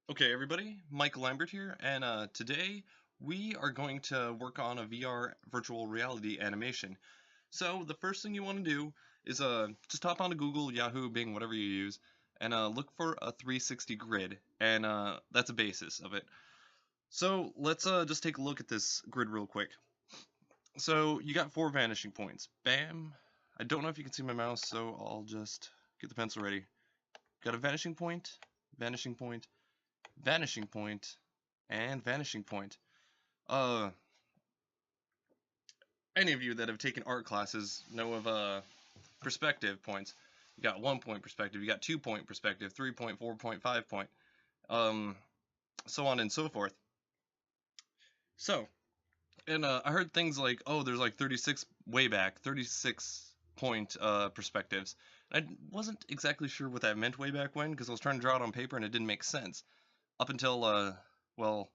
Okay, everybody, Mike Lambert here, and today we are going to work on a VR virtual reality animation. So the first thing you want to do is just hop onto Google, Yahoo, Bing, whatever you use, and look for a 360 grid, and that's a basis of it. So let's just take a look at this grid real quick. So you got 4 vanishing points. Bam! I don't know if you can see my mouse, so I'll just get the pencil ready. Got a vanishing point, vanishing point, vanishing point, and vanishing point. Uh, any of you that have taken art classes know of perspective points. You got 1 point perspective, you got 2 point perspective, 3 point, 4 point, 5 point, um, so on and so forth. So, and I heard things like, oh, there's like 36 way back, 36 point perspectives. I wasn't exactly sure what that meant way back when because I was trying to draw it on paper and it didn't make sense up until well,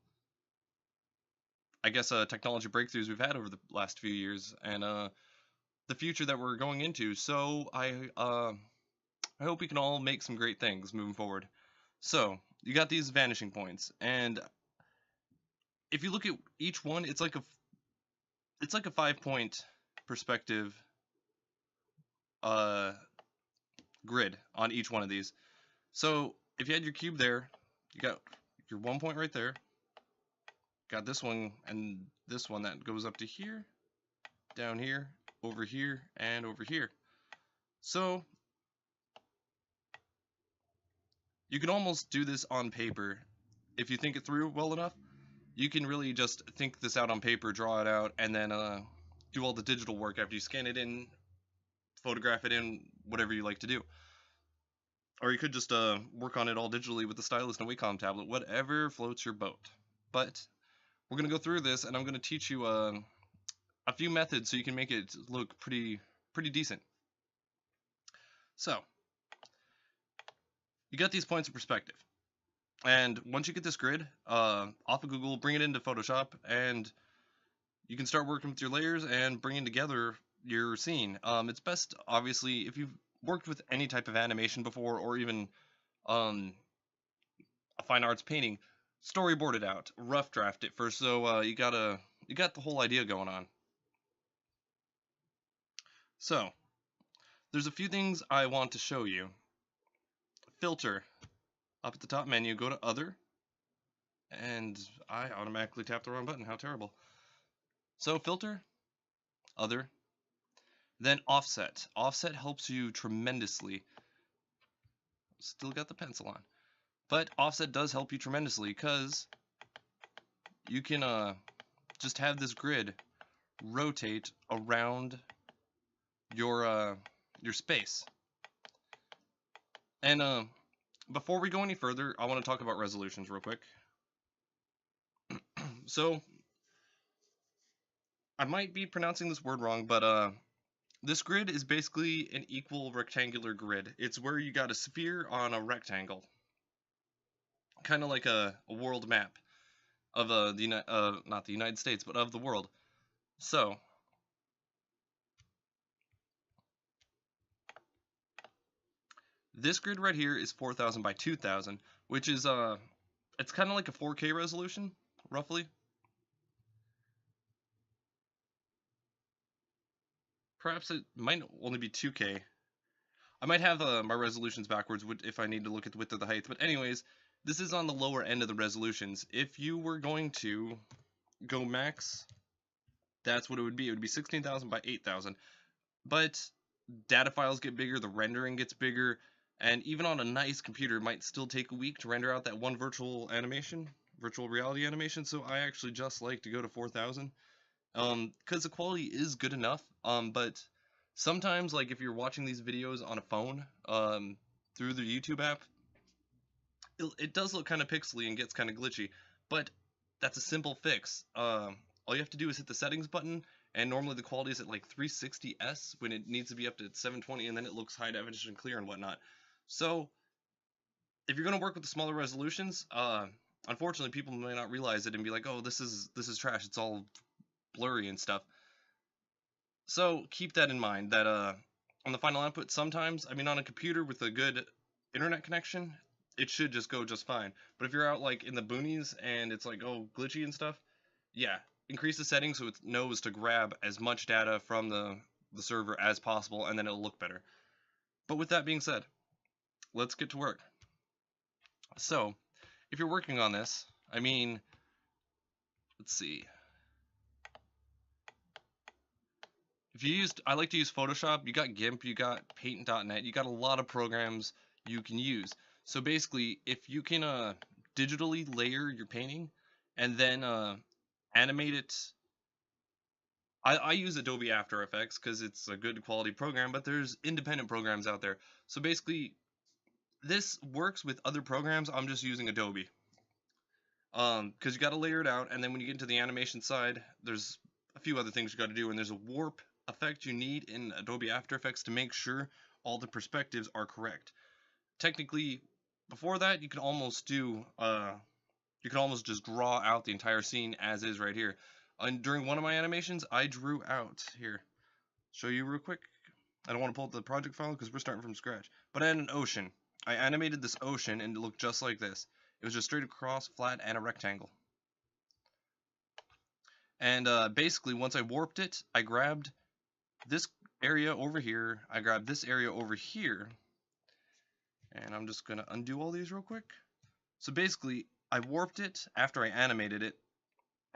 I guess technology breakthroughs we've had over the last few years and the future that we're going into. So I hope we can all make some great things moving forward. So you got these vanishing points, and if you look at each one, it's like a 5 point perspective uh, grid on each one of these. So if you had your cube there, you got your 1 point right there. Got this one and this one that goes up to here, down here, over here, and over here. So you can almost do this on paper if you think it through well enough. You can really just think this out on paper, draw it out, and then do all the digital work after you scan it in, photograph it in, whatever you like to do. Or you could just work on it all digitally with the stylus and a Wacom tablet, whatever floats your boat. But we're going to go through this, and I'm going to teach you a few methods so you can make it look pretty decent. So, you got these points of perspective. And once you get this grid off of Google, bring it into Photoshop, and you can start working with your layers and bringing together your scene. It's best, obviously, if you've worked with any type of animation before, or even a fine arts painting, storyboard it out, rough draft it first, so you got the whole idea going on. So, there's a few things I want to show you. Filter. Up at the top menu, go to Other, and I automatically tapped the wrong button. How terrible. So Filter, Other, then Offset. Offset helps you tremendously. Still got the pencil on. But Offset does help you tremendously because you can just have this grid rotate around your space. And before we go any further, I want to talk about resolutions real quick. So I might be pronouncing this word wrong, but this grid is basically an equal rectangular grid. It's where you got a sphere on a rectangle, kind of like a world map of not the United States, but of the world. So this grid right here is 4,000 by 2,000, which is it's kind of like a 4K resolution, roughly. Perhaps it might only be 2K. I might have my resolutions backwards if I need to look at the width or the height, but anyways, this is on the lower end of the resolutions. If you were going to go max, that's what it would be. It would be 16,000 by 8,000. But data files get bigger, the rendering gets bigger, and even on a nice computer, it might still take a week to render out that one virtual reality animation. So I actually just like to go to 4,000, because the quality is good enough. But sometimes, like if you're watching these videos on a phone, through the YouTube app, it does look kind of pixely and gets kind of glitchy. But that's a simple fix. All you have to do is hit the settings button, and normally the quality is at like 360s when it needs to be up to 720, and then it looks high definition clear and whatnot. So if you're going to work with the smaller resolutions, unfortunately people may not realize it and be like, oh, this is trash, it's all blurry and stuff. So keep that in mind, that on the final output, sometimes, I mean, on a computer with a good internet connection, it should just go just fine. But if you're out like in the boonies and it's like, oh, glitchy and stuff, yeah, increase the settings so it knows to grab as much data from the server as possible, and then it'll look better. But with that being said, let's get to work. So, if you're working on this, I mean, let's see. If you used, I like to use Photoshop, you got GIMP, you got Paint.net, you got a lot of programs you can use. So basically, if you can digitally layer your painting and then animate it, I use Adobe After Effects because it's a good quality program, but there's independent programs out there. So basically, this works with other programs. I'm just using Adobe. Because you got to layer it out, and then when you get into the animation side, there's a few other things you got to do, and there's a warp effect you need in Adobe After Effects to make sure all the perspectives are correct. Technically, before that, you can almost just draw out the entire scene as is right here. And during one of my animations, I drew out here. Show you real quick. I don't want to pull up the project file because we're starting from scratch. But I had an ocean. I animated this ocean and it looked just like this. It was just straight across, flat, and a rectangle. And basically, once I warped it, I grabbed this area over here. I grabbed this area over here. And I'm just going to undo all these real quick. So basically, I warped it after I animated it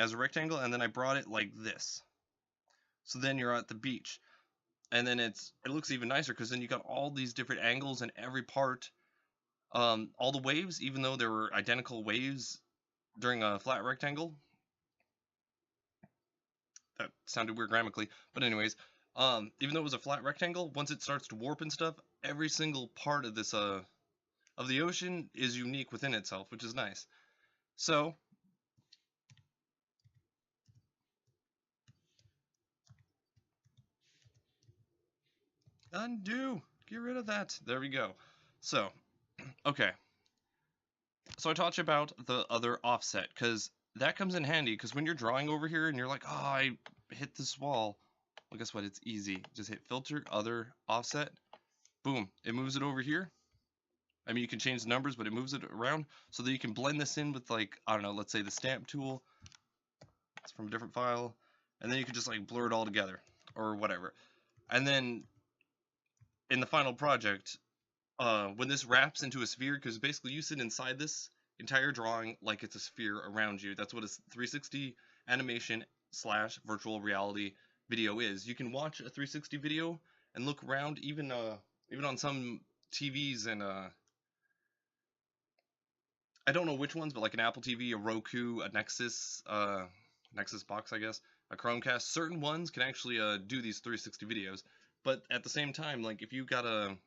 as a rectangle, and then I brought it like this. So then you're at the beach. And then it looks even nicer because then you got all these different angles and every part. All the waves, even though there were identical waves during a flat rectangle, that sounded weird grammatically, but anyways, even though it was a flat rectangle, once it starts to warp and stuff, every single part of this of the ocean is unique within itself, which is nice. So undo, get rid of that. There we go. So okay, so I taught you about the other offset because that comes in handy because when you're drawing over here and you're like, oh, I hit this wall. Well, guess what? It's easy. Just hit filter, other, offset. Boom. It moves it over here. I mean, you can change the numbers, but it moves it around so that you can blend this in with, like, I don't know, let's say the stamp tool. It's from a different file. And then you can just, like, blur it all together or whatever. And then in the final project, when this wraps into a sphere, because basically you sit inside this entire drawing like it's a sphere around you. That's what a 360 animation / virtual reality video is. You can watch a 360 video and look around, even on some TVs and I don't know which ones, but like an Apple TV, a Roku, a Nexus box, I guess, a Chromecast. Certain ones can actually do these 360 videos, but at the same time, like if you got an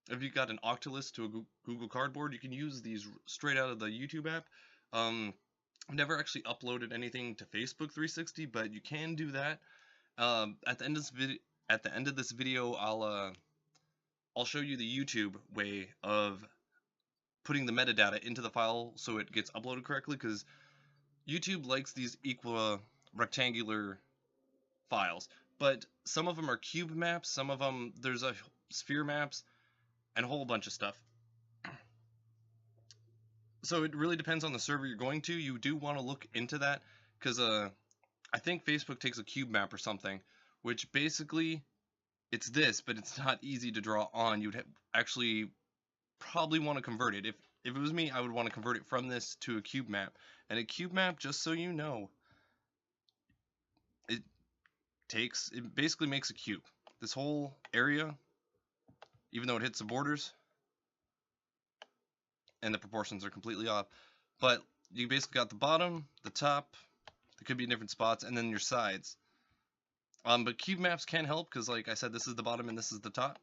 Octolus to a Google Cardboard, you can use these straight out of the YouTube app. I've never actually uploaded anything to Facebook 360, but you can do that. At the end of this video, I'll show you the YouTube way of putting the metadata into the file so it gets uploaded correctly, because YouTube likes these equal rectangular files, but some of them are cube maps, some of them there's a sphere maps, and a whole bunch of stuff. So it really depends on the server you're going to. You do want to look into that because I think Facebook takes a cube map or something, which basically it's this, but it's not easy to draw on. You'd actually probably want to convert it. If it was me, I would want to convert it from this to a cube map. And a cube map, just so you know, it basically makes a cube. This whole area, even though it hits the borders and the proportions are completely off, but you basically got the bottom, the top, there could be in different spots, and then your sides. But cube maps can help because, like I said, this is the bottom and this is the top.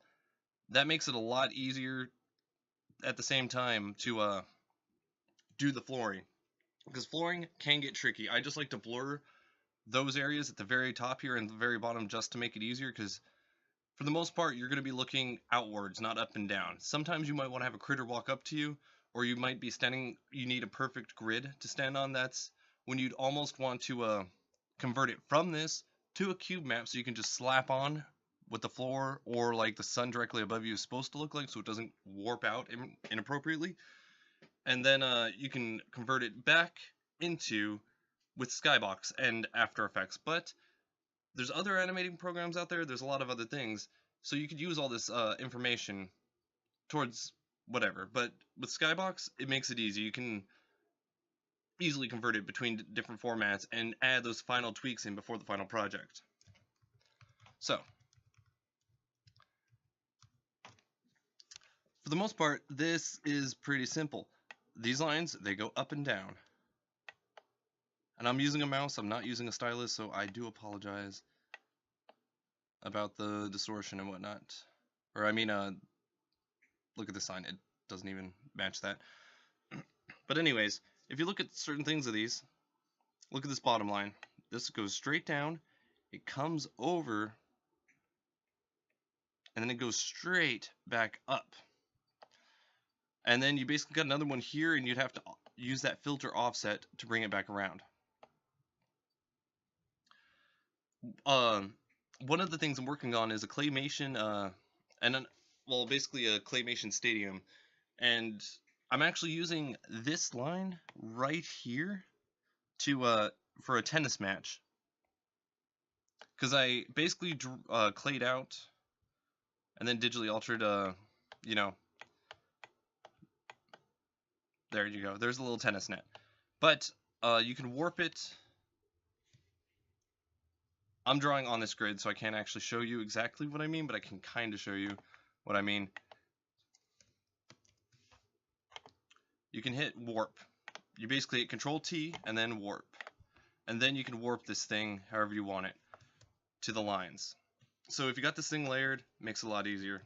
That makes it a lot easier at the same time to do the flooring, because flooring can get tricky. I just like to blur those areas at the very top here and the very bottom just to make it easier, because for the most part you're going to be looking outwards, not up and down. Sometimes you might want to have a critter walk up to you, or you might be standing, you need a perfect grid to stand on. That's when you'd almost want to convert it from this to a cube map so you can just slap on what the floor or like the sun directly above you is supposed to look like, so it doesn't warp out inappropriately. and then you can convert it back into with Skybox and After Effects. But there's other animating programs out there. There's a lot of other things, so you could use all this information towards whatever. But with Skybox, it makes it easy. You can easily convert it between different formats and add those final tweaks in before the final project. So, for the most part, this is pretty simple. These lines, they go up and down. And I'm using a mouse, I'm not using a stylus, so I do apologize about the distortion and whatnot. Or I mean, look at this sign, it doesn't even match that. But anyways, if you look at certain things of these, look at this bottom line. This goes straight down, it comes over, and then it goes straight back up. And then you basically got another one here, and you'd have to use that filter offset to bring it back around. One of the things I'm working on is a claymation, well, basically a claymation stadium, and I'm actually using this line right here to for a tennis match, because I basically clayed out and then digitally altered, you know, there you go. There's a little tennis net, but you can warp it. I'm drawing on this grid, so I can't actually show you exactly what I mean, but I can kind of show you what I mean. You can hit warp. You basically hit Control T and then warp. And then you can warp this thing however you want it to the lines. So if you got this thing layered, it makes it a lot easier.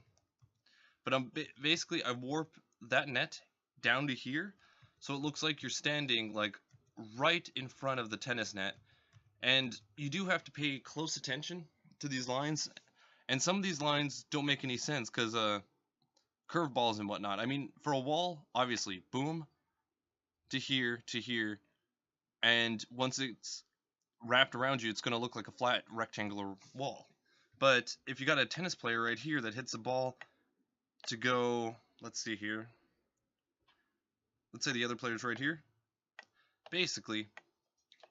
But basically I warp that net down to here, so it looks like you're standing like right in front of the tennis net. And you do have to pay close attention to these lines, and some of these lines don't make any sense because curveballs and whatnot. I mean, for a wall, obviously, boom, to here, and once it's wrapped around you, it's going to look like a flat rectangular wall. But if you got a tennis player right here that hits a ball to go, let's see here, let's say the other player's right here, basically,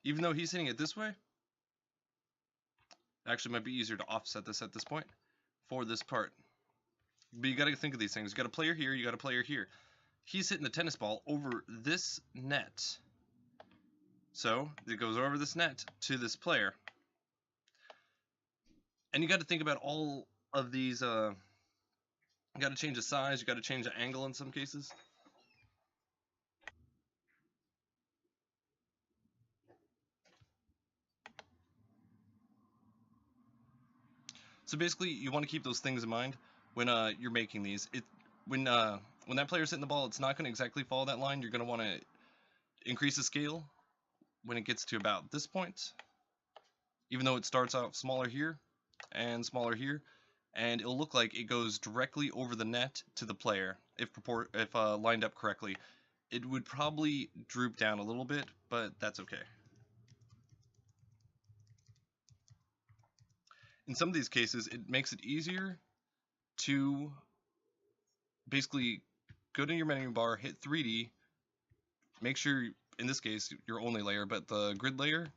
even though he's hitting it this way, it actually might be easier to offset this at this point for this part. But you got to think of these things. You got a player here, you got a player here. He's hitting the tennis ball over this net. So it goes over this net to this player. And you got to think about all of these, you got to change the size, you got to change the angle in some cases. So basically, you want to keep those things in mind when you're making these. When that player's hitting the ball, it's not going to exactly follow that line. You're going to want to increase the scale when it gets to about this point, even though it starts out smaller here and smaller here, and it'll look like it goes directly over the net to the player if lined up correctly. It would probably droop down a little bit, but that's okay. In some of these cases, it makes it easier to basically go to your menu bar, hit 3D, make sure, in this case, your only layer, but the grid layer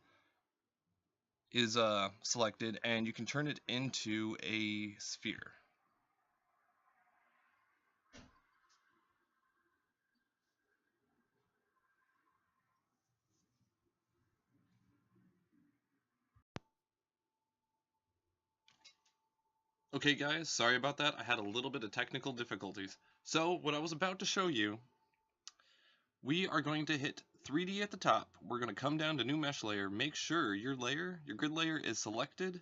is selected, and you can turn it into a sphere. Okay guys, sorry about that. I had a little bit of technical difficulties. So what I was about to show you, we are going to hit 3D at the top. We're going to come down to new mesh layer. Make sure your grid layer is selected.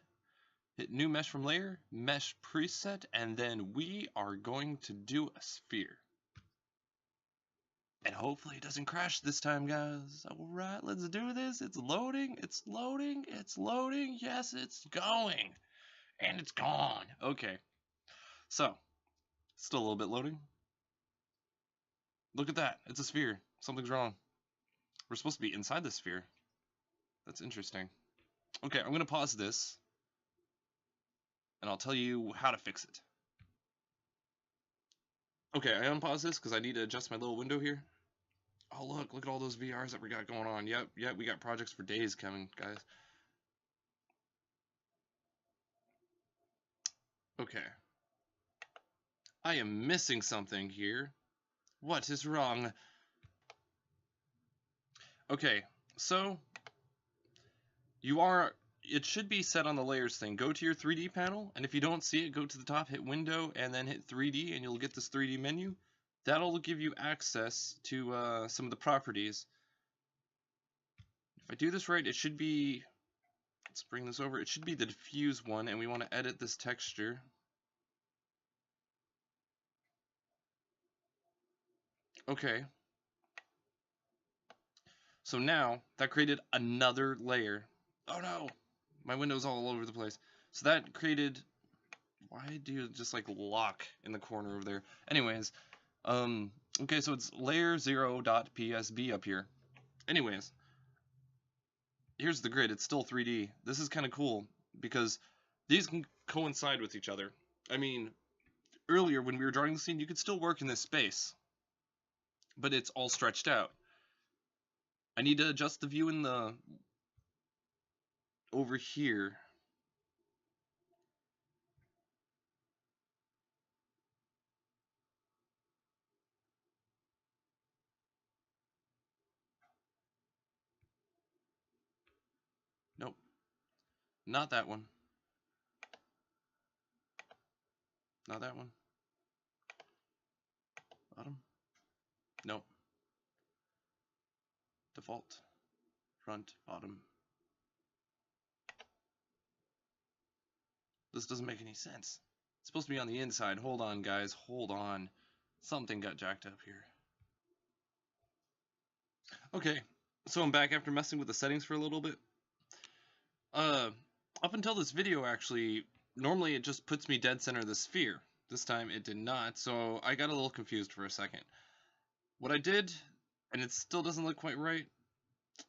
Hit new mesh from layer, mesh preset, and then we are going to do a sphere. And hopefully it doesn't crash this time, guys. Alright, let's do this. It's loading, it's loading, it's loading. Yes, it's going. And it's gone. Okay. So, still a little bit loading. Look at that. It's a sphere. Something's wrong. We're supposed to be inside the sphere. That's interesting. Okay, I'm going to pause this. And I'll tell you how to fix it. Okay, I unpause this because I need to adjust my little window here. Oh, look at all those VRs that we got going on. Yep, we got projects for days coming, guys. Okay. I am missing something here. What is wrong? Okay, so it should be set on the layers thing. Go to your 3D panel, and if you don't see it, go to the top, hit window, and then hit 3D, and you'll get this 3D menu. That'll give you access to some of the properties. If I do this right, it should be, let's bring this over, it should be the diffuse one, and we want to edit this texture. Okay. So now, that created another layer. Oh no! My window's all over the place. So that created, why do you just like lock in the corner over there? Anyways, okay, so it's layer 0.psb up here. Anyways, here's the grid. It's still 3D. This is kind of cool because these can coincide with each other. I mean, earlier when we were drawing the scene, you could still work in this space, but it's all stretched out. I need to adjust the view in the over here. Nope, not that one. Not that one. Bottom. Nope. Default. Front, bottom. This doesn't make any sense. It's supposed to be on the inside. Hold on, guys. Hold on. Something got jacked up here. Okay, so I'm back after messing with the settings for a little bit. Up until this video, actually, normally it just puts me dead center of the sphere. This time it did not, so I got a little confused for a second. What I did, and it still doesn't look quite right,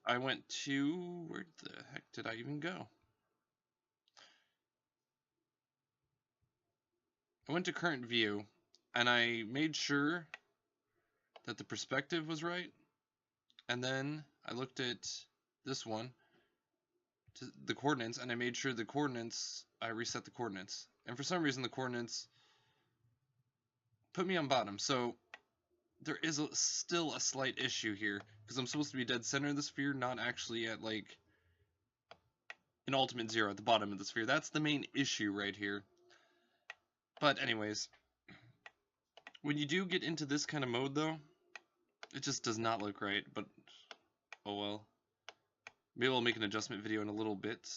I went to, where the heck did I even go? I went to current view, and I made sure that the perspective was right, and then I looked at this one, the coordinates, and I made sure the coordinates, I reset the coordinates. And for some reason the coordinates put me on bottom, so there is still a slight issue here, because I'm supposed to be dead center of the sphere, not actually at like an ultimate 0 at the bottom of the sphere. That's the main issue right here. But anyways, when you do get into this kind of mode though, it just does not look right, but oh well. Maybe I'll make an adjustment video in a little bit.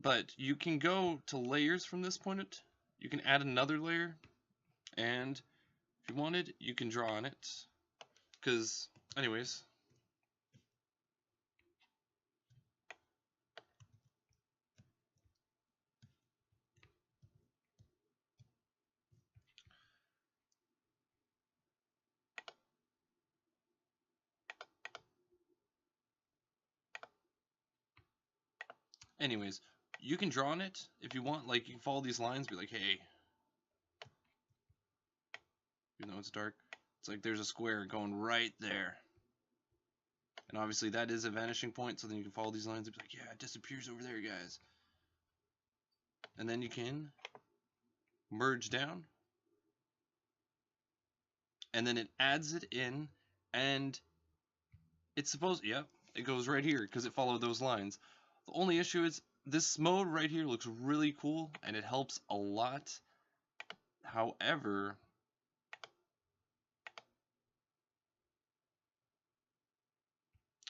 But you can go to layers from this point. You can add another layer, and if you wanted, you can draw on it. Because, anyways. Anyways, you can draw on it if you want. Like, you can follow these lines, be like, hey. Even though it's dark, it's like there's a square going right there. And obviously that is a vanishing point, so then you can follow these lines and be like, yeah, it disappears over there, guys. And then you can merge down. And then it adds it in, and it's supposed, yeah, it goes right here because it followed those lines. The only issue is this mode right here looks really cool, and it helps a lot. However,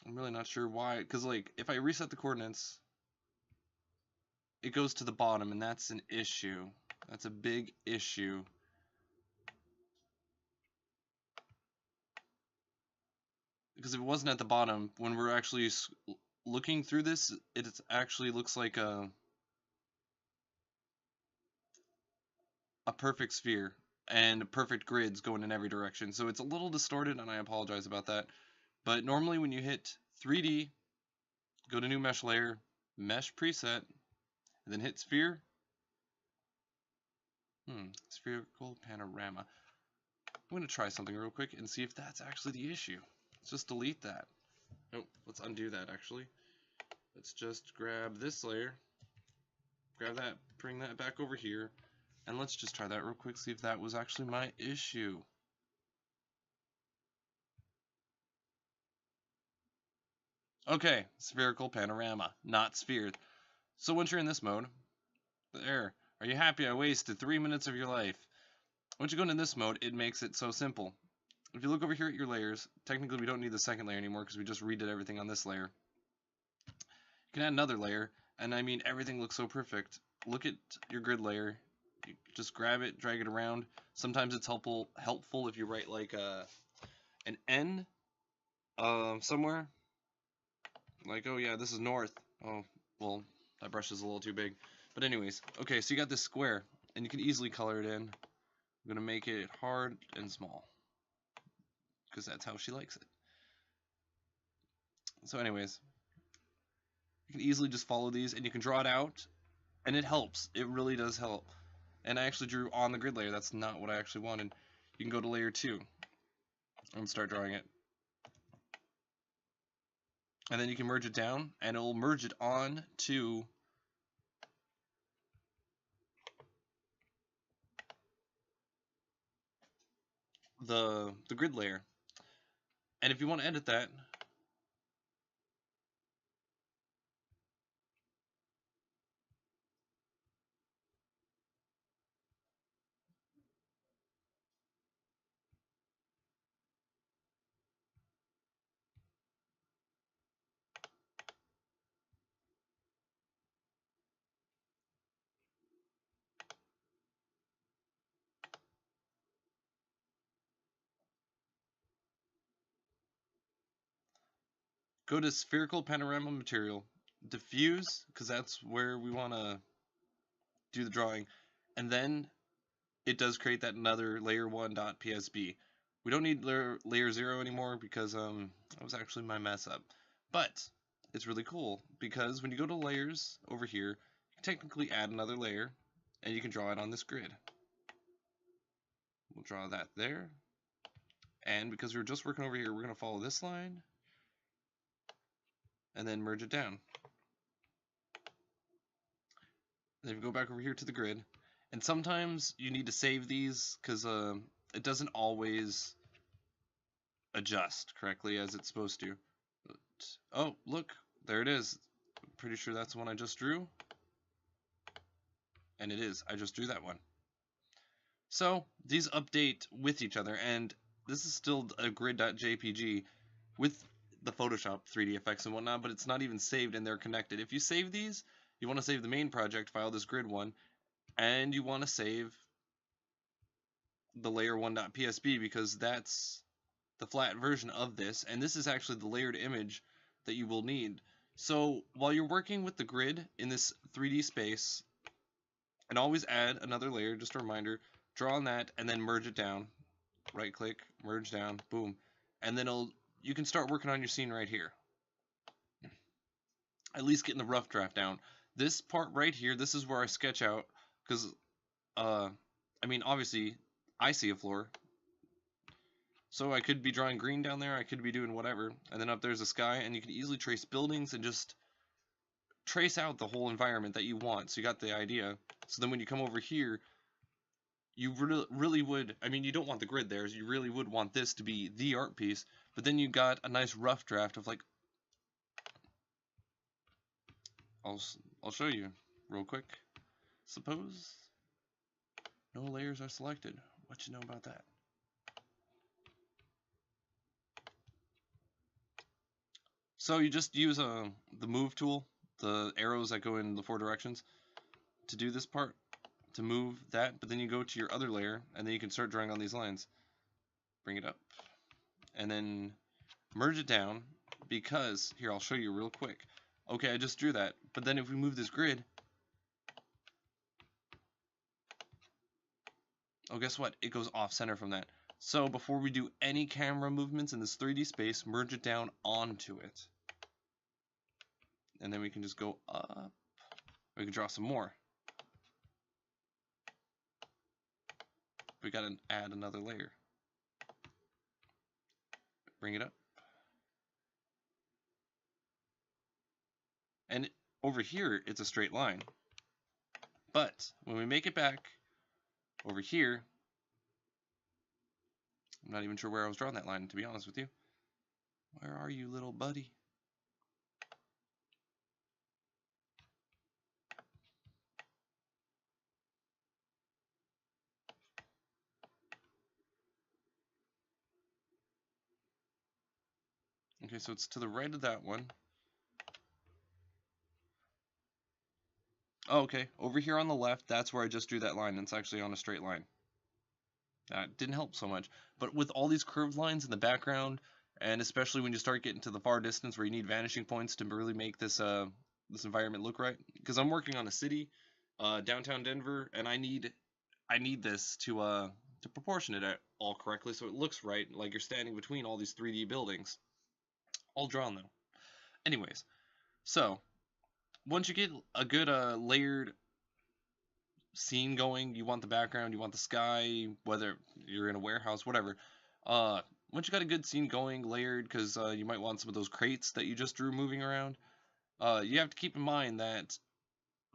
I'm really not sure why, because like if I reset the coordinates, it goes to the bottom, and that's an issue. That's a big issue. Because if it wasn't at the bottom, when we're actually looking through this, it actually looks like a perfect sphere and perfect grids going in every direction. So it's a little distorted, and I apologize about that. But normally when you hit 3D, go to new mesh layer, mesh preset, and then hit sphere. Spherical panorama. I'm going to try something real quick and see if that's actually the issue. Let's just delete that. Nope, let's undo that actually. Let's just grab this layer, grab that, bring that back over here, and let's just try that real quick, see if that was actually my issue. Okay, spherical panorama, not sphere. So once you're in this mode, there, are you happy I wasted 3 minutes of your life? Once you go into this mode, it makes it so simple. If you look over here at your layers, technically we don't need the second layer anymore because we just redid everything on this layer. You can add another layer, and I mean everything looks so perfect. Look at your grid layer. You just grab it, drag it around. Sometimes it's helpful if you write like an N somewhere. Like, oh yeah, this is north. Oh, well, that brush is a little too big. But anyways, okay, so you got this square, and you can easily color it in. I'm going to make it hard and small, because that's how she likes it. So anyways, you can easily just follow these, and you can draw it out, and it helps. It really does help. And I actually drew on the grid layer. That's not what I actually wanted. You can go to layer 2 and start drawing it. And then you can merge it down, and it will merge it on to the grid layer. And if you want to edit that, go to spherical panorama material, diffuse, because that's where we want to do the drawing, and then it does create that another layer1.psb. We don't need layer 0 anymore because that was actually my mess up. But it's really cool because when you go to layers over here, you can technically add another layer and you can draw it on this grid. We'll draw that there. And because we're just working over here, we're going to follow this line and then merge it down. Then we go back over here to the grid. And sometimes you need to save these because it doesn't always adjust correctly as it's supposed to. But, oh, look, there it is. Pretty sure that's the one I just drew. And it is. I just drew that one. So these update with each other, and this is still a grid.jpg with the Photoshop 3D effects and whatnot, but it's not even saved and they're connected. If you save these, you want to save the main project file, this grid one, and you want to save the layer1.psb because that's the flat version of this, and this is actually the layered image that you will need. So while you're working with the grid in this 3D space, and always add another layer, just a reminder, draw on that and then merge it down. Right click, merge down, boom. And then you can start working on your scene right here. At least getting the rough draft down. This part right here, this is where I sketch out, because, I mean, obviously, I see a floor. So I could be drawing green down there, I could be doing whatever, and then up there's a sky, and you can easily trace buildings and just trace out the whole environment that you want. So you got the idea. So then when you come over here, you really would, I mean, you don't want the grid there, so you really would want this to be the art piece, but then you got a nice rough draft of like, I'll show you real quick. Suppose no layers are selected. What you know about that? So you just use the move tool, the arrows that go in the 4 directions, to do this part, to move that, but then you go to your other layer, and then you can start drawing on these lines. Bring it up, and then merge it down, because, here, I'll show you real quick. Okay, I just drew that, but then if we move this grid, oh, guess what? It goes off center from that. So before we do any camera movements in this 3D space, merge it down onto it. And then we can just go up. We can draw some more. We gotta add another layer. bring it up. And over here, it's a straight line. But when we make it back over here, I'm not even sure where I was drawing that line, to be honest with you. Where are you, little buddy? Okay, so it's to the right of that one. Oh, okay, over here on the left, that's where I just drew that line, and it's actually on a straight line. That didn't help so much. But with all these curved lines in the background, and especially when you start getting to the far distance where you need vanishing points to really make this this environment look right, because I'm working on a city, downtown Denver, and I need this to proportion it all correctly so it looks right, like you're standing between all these 3D buildings, all drawn though. Anyways, so once you get a good layered scene going, you want the background, you want the sky, whether you're in a warehouse, whatever. Once you got a good scene going, layered, because you might want some of those crates that you just drew moving around, you have to keep in mind that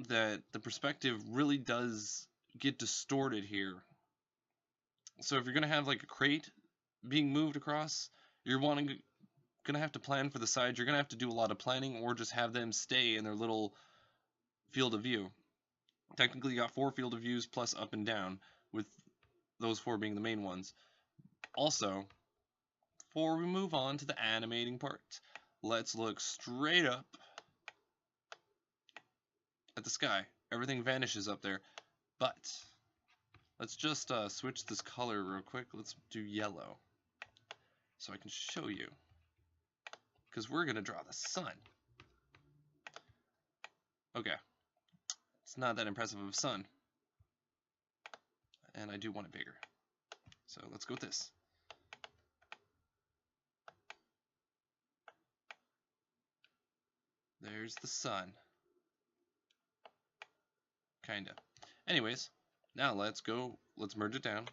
the perspective really does get distorted here. So if you're gonna have like a crate being moved across, you're gonna have to plan for the sides. You're gonna have to do a lot of planning, or just have them stay in their little field of view. Technically, you got 4 field of views plus up and down, with those 4 being the main ones. Also, before we move on to the animating part, let's look straight up at the sky. Everything vanishes up there, but let's just switch this color real quick. Let's do yellow so I can show you, because we're gonna draw the sun. Okay, it's not that impressive of a sun, and I do want it bigger, so let's go with this. There's the sun. Kinda. Anyways, now let's merge it down.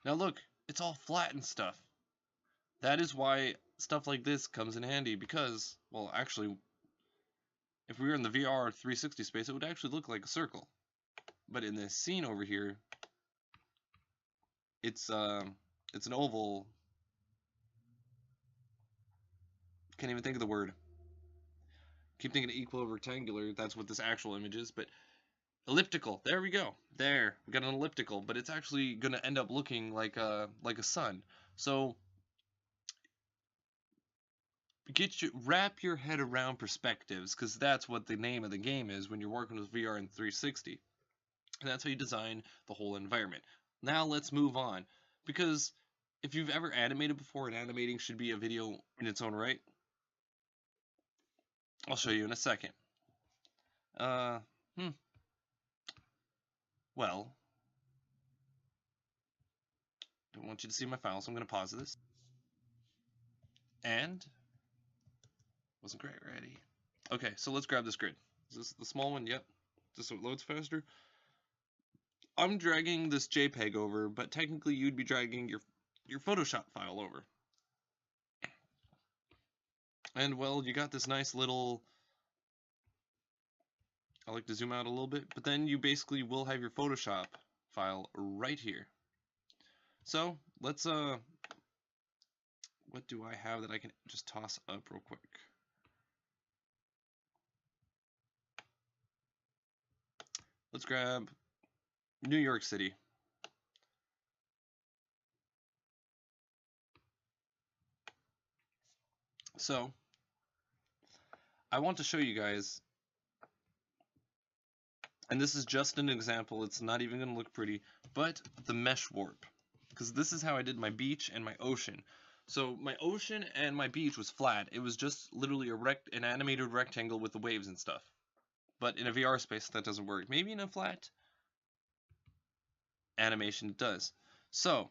Now look, it's all flat and stuff. That is why stuff like this comes in handy, because, well, actually, if we were in the VR 360 space, it would actually look like a circle. But in this scene over here, it's an oval. Can't even think of the word. Keep thinking equal rectangular. That's what this actual image is, but elliptical. There we go. There, we got an elliptical, but it's actually gonna end up looking like a sun. So wrap your head around perspectives, because that's what the name of the game is when you're working with VR and 360. And that's how you design the whole environment. Now let's move on, because if you've ever animated before, and animating should be a video in its own right. I'll show you in a second. Well, don't want you to see my file, so I'm going to pause this. And wasn't quite ready. Okay, so let's grab this grid. Is this the small one? Yep. Just so it loads faster. I'm dragging this JPEG over, but technically you'd be dragging your Photoshop file over. And well, you got this nice little, I like to zoom out a little bit, but then you basically will have your Photoshop file right here. So let's what do I have that I can just toss up real quick? Let's grab New York City. So I want to show you guys, and this is just an example, it's not even going to look pretty, but the mesh warp, because this is how I did my beach and my ocean. So my ocean and my beach was flat. It was just literally an animated rectangle with the waves and stuff. But in a VR space, that doesn't work. Maybe in a flat animation it does. So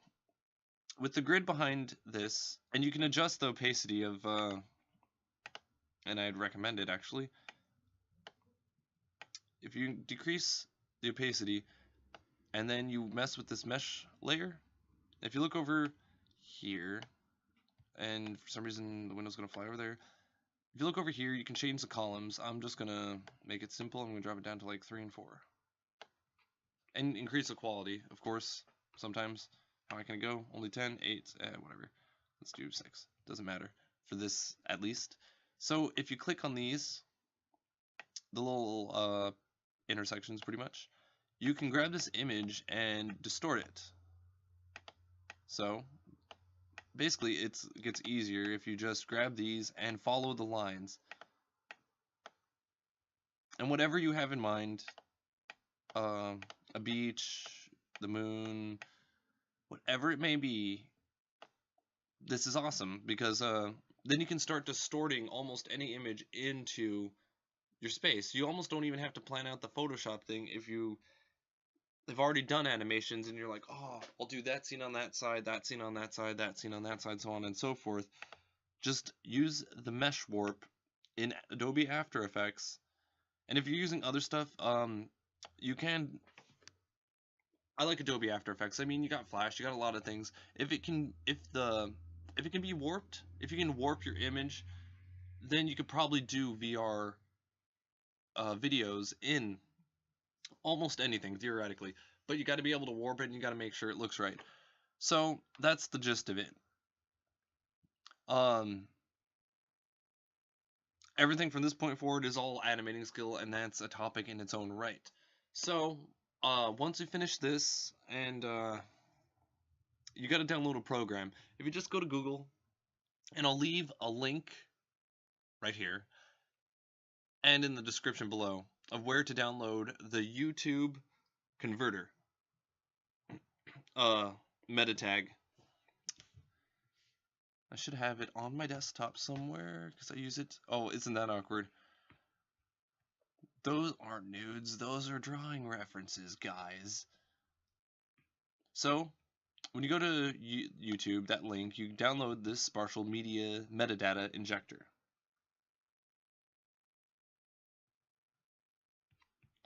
with the grid behind this, and you can adjust the opacity of, and I'd recommend it actually. If you decrease the opacity, and then you mess with this mesh layer. If you look over here, and for some reason the window's going to fly over there, if you look over here, you can change the columns. I'm just going to make it simple. I'm going to drop it down to like 3 and 4. And increase the quality, of course, sometimes. How high can it go? Only 10, 8, whatever. Let's do 6. Doesn't matter, for this at least. So if you click on these, the little intersections pretty much, you can grab this image and distort it. So basically it gets easier if you just grab these and follow the lines. And whatever you have in mind, a beach, the moon, whatever it may be, this is awesome because then you can start distorting almost any image into your space. You almost don't even have to plan out the Photoshop thing if you have already done animations and you're like, oh, I'll do that scene on that side, that scene on that side, that scene on that side, so on and so forth. Just use the mesh warp in Adobe After Effects. And if you're using other stuff, you can. I like Adobe After Effects. I mean, you got Flash, you got a lot of things. If it can be warped, if you can warp your image, then you could probably do VR videos in almost anything theoretically. But you got to be able to warp it, and you got to make sure it looks right. So that's the gist of it. Everything from this point forward is all animating skill, and that's a topic in its own right. So once you finish this, and you got to download a program. If you just go to Google, and I'll leave a link right here and in the description below of where to download the YouTube converter meta tag. I should have it on my desktop somewhere because I use it. Oh, isn't that awkward? Those aren't nudes, those are drawing references, guys. So when you go to YouTube, that link, you download this Spartial Media Metadata Injector.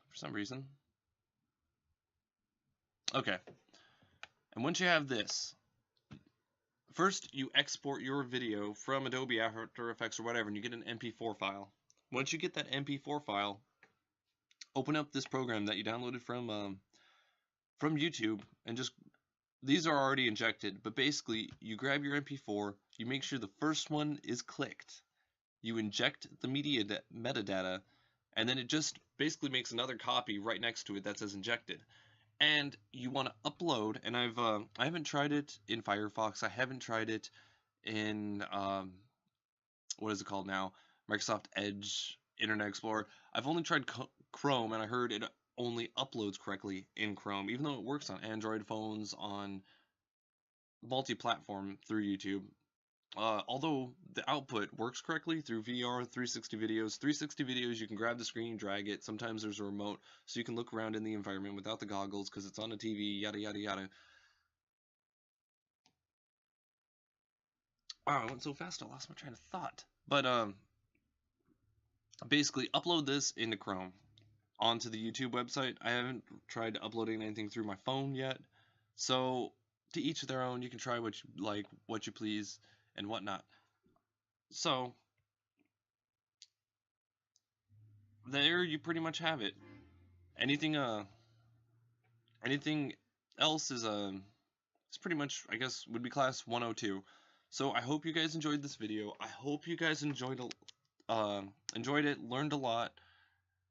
For some reason. Okay. And once you have this, first you export your video from Adobe After Effects or whatever, and you get an MP4 file. Once you get that MP4 file, open up this program that you downloaded from YouTube, and just, these are already injected, but basically you grab your MP4, you make sure the first one is clicked, you inject the metadata, and then it just basically makes another copy right next to it that says injected. And you want to upload, and I haven't tried it in Firefox, I haven't tried it in what is it called now, Microsoft Edge, Internet Explorer. I've only tried Chrome, and I heard it only uploads correctly in Chrome, even though it works on Android phones, on multi-platform through YouTube. Although the output works correctly through VR 360 videos. 360 videos, you can grab the screen, drag it. Sometimes there's a remote, so you can look around in the environment without the goggles because it's on a TV, yada yada yada. Wow, I went so fast I lost my train of thought. But basically upload this into Chrome onto the YouTube website. I haven't tried uploading anything through my phone yet, so to each their own. You can try what you like, what you please, and whatnot. So there you pretty much have it. Anything else is it's pretty much, I guess, would be class 102. So I hope you guys enjoyed this video. I hope you guys enjoyed it, learned a lot,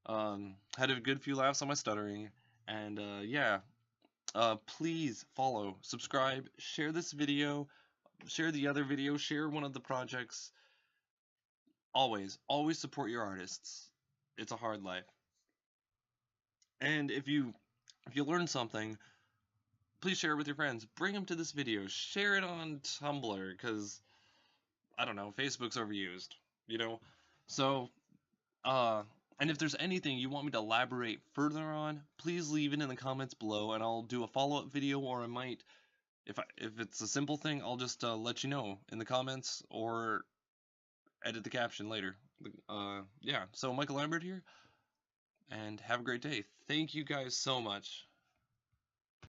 had a good few laughs on my stuttering, and yeah. Please follow, subscribe, share this video, share the other video, share one of the projects. Always support your artists. It's a hard life. And if you learn something, please share it with your friends. Bring them to this video. Share it on Tumblr, because, I don't know, Facebook's overused, you know? So, and if there's anything you want me to elaborate further on, please leave it in the comments below, and I'll do a follow-up video, or I might, if it's a simple thing, I'll just let you know in the comments, or edit the caption later. Yeah, so Michael Lambert here, and have a great day. Thank you guys so much.